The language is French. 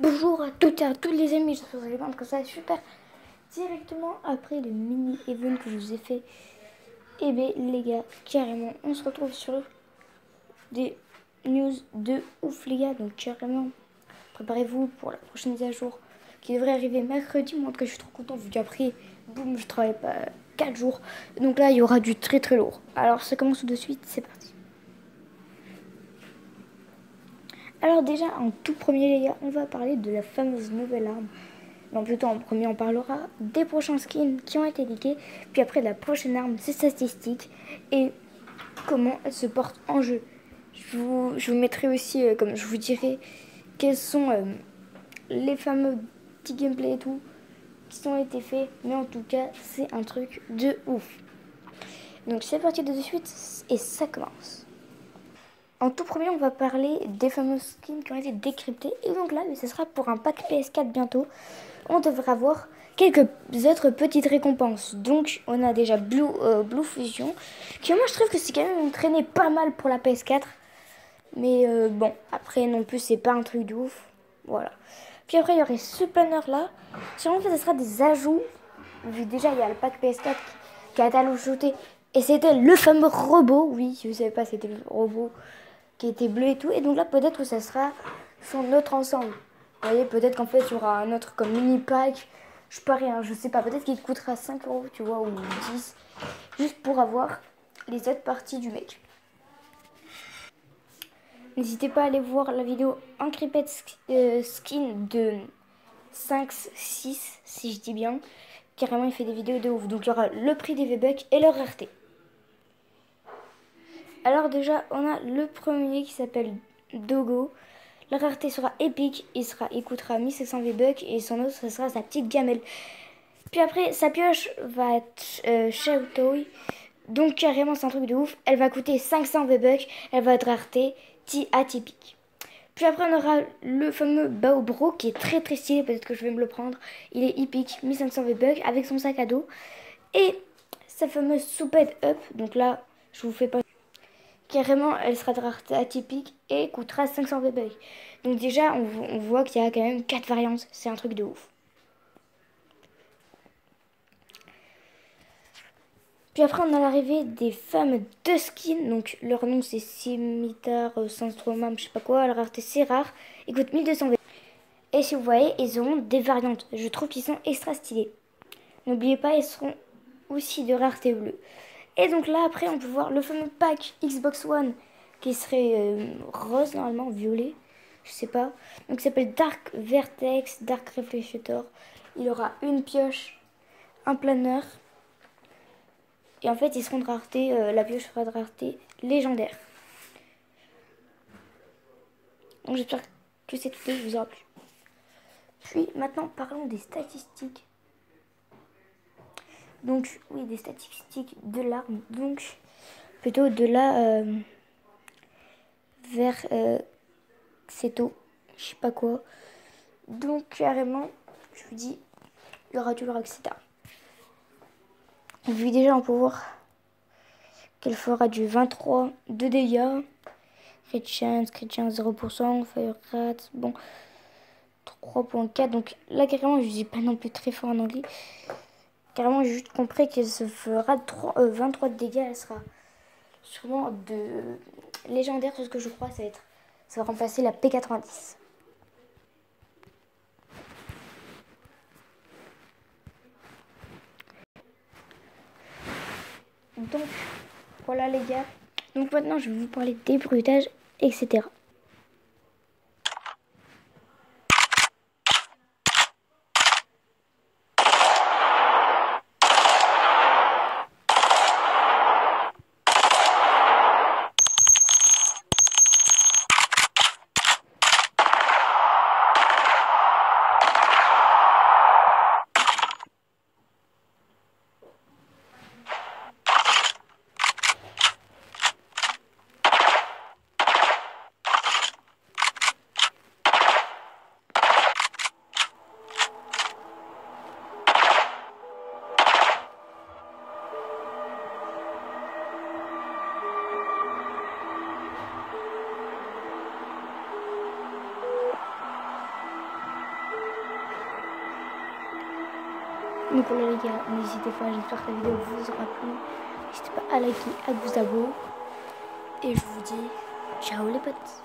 Bonjour à toutes et à tous les amis, j'espère que vous allez bien, que ça va super. Directement après le mini-event que je vous ai fait, et bien les gars, carrément, on se retrouve sur des news de ouf les gars. Donc carrément, préparez-vous pour la prochaine mise à jour qui devrait arriver mercredi. Moi en tout cas je suis trop content vu qu'après, boum, je travaille pas 4 jours. Donc là il y aura du très très lourd. Alors ça commence tout de suite, c'est parti. Alors déjà, en tout premier les gars, on va parler de la fameuse nouvelle arme. Non, plutôt en premier, on parlera des prochains skins qui ont été leakés, puis après de la prochaine arme, ses statistiques et comment elle se porte en jeu. Je vous mettrai aussi, comme je vous dirai, quels sont les fameux petits gameplays et tout qui ont été faits, mais en tout cas, c'est un truc de ouf. Donc c'est parti de suite et ça commence. En tout premier, on va parler des fameux skins qui ont été décryptés. Et donc là, ce sera pour un pack PS4 bientôt. On devrait avoir quelques autres petites récompenses. Donc, on a déjà Blue Fusion, qui moi je trouve que c'est quand même traîné pas mal pour la PS4. Mais bon, après non plus, c'est pas un truc de ouf. Voilà. Puis après, il y aurait ce planner là. Sûrement que ce sera des ajouts. Vu déjà, il y a le pack PS4 qui a été ajouté. Et c'était le fameux robot. Oui, si vous savez pas, c'était le robot qui était bleu et tout. Et donc là, peut-être que ça sera son autre ensemble. Vous voyez, peut-être qu'en fait, il y aura un autre comme mini pack. Je parie, hein, je sais pas. Peut-être qu'il coûtera 5 euros, tu vois, ou 10. Juste pour avoir les autres parties du mec. N'hésitez pas à aller voir la vidéo Encrypted Skin de 5-6, si je dis bien. Carrément, il fait des vidéos de ouf. Donc, il y aura le prix des V-Bucks et leur rareté. Alors déjà, on a le premier qui s'appelle Dogo. La rareté sera épique, il coûtera 1500 V-Bucks et son autre, ce sera sa petite gamelle. Puis après, sa pioche va être Shoutoi. Donc carrément, c'est un truc de ouf. Elle va coûter 500 V-Bucks, elle va être rareté atypique. Puis après, on aura le fameux Baobro qui est très très stylé, peut-être que je vais me le prendre. Il est épique, 1500 V-Bucks avec son sac à dos. Et sa fameuse soupette up, donc là, je vous fais pas. Carrément, elle sera de rareté atypique et coûtera 500 V-Bucks. Donc déjà, on voit qu'il y a quand même 4 variantes. C'est un truc de ouf. Puis après, on a l'arrivée des femmes de skins. Donc leur nom, c'est Scimitar, Sandstormam, je sais pas quoi. La rareté, c'est rare. Ils coûtent 1200 V-Bucks. Et si vous voyez, ils auront des variantes. Je trouve qu'ils sont extra stylés. N'oubliez pas, ils seront aussi de rareté bleue. Et donc là, après, on peut voir le fameux pack Xbox One qui serait rose, normalement, violet. Je sais pas. Donc, ça s'appelle Dark Vertex, Dark Reflector. Il aura une pioche, un planeur. Et en fait, ils seront de rareté, la pioche sera de rareté légendaire. Donc, j'espère que cette vidéo vous aura plu. Puis, maintenant, parlons des statistiques. Donc, oui, des statistiques de l'arme. Donc, plutôt de la vers Ceto, je sais pas quoi. Donc, carrément, je vous dis, il y aura du etc. Vu déjà, on peut voir qu'elle fera du 23 de dégâts. Crit chance 0%, fire rate, bon, 3.4. Donc là, carrément, je dis pas non plus très fort en anglais. Carrément, j'ai juste compris qu'elle se fera 23 de dégâts. Elle sera sûrement de légendaire, c'est ce que je crois, ça va remplacer la P90. Donc, voilà les gars. Donc maintenant, je vais vous parler des bruitages, etc. Donc voilà les gars, n'hésitez pas, j'espère que la vidéo vous aura plu. N'hésitez pas à liker, à vous abonner. Et je vous dis ciao les potes.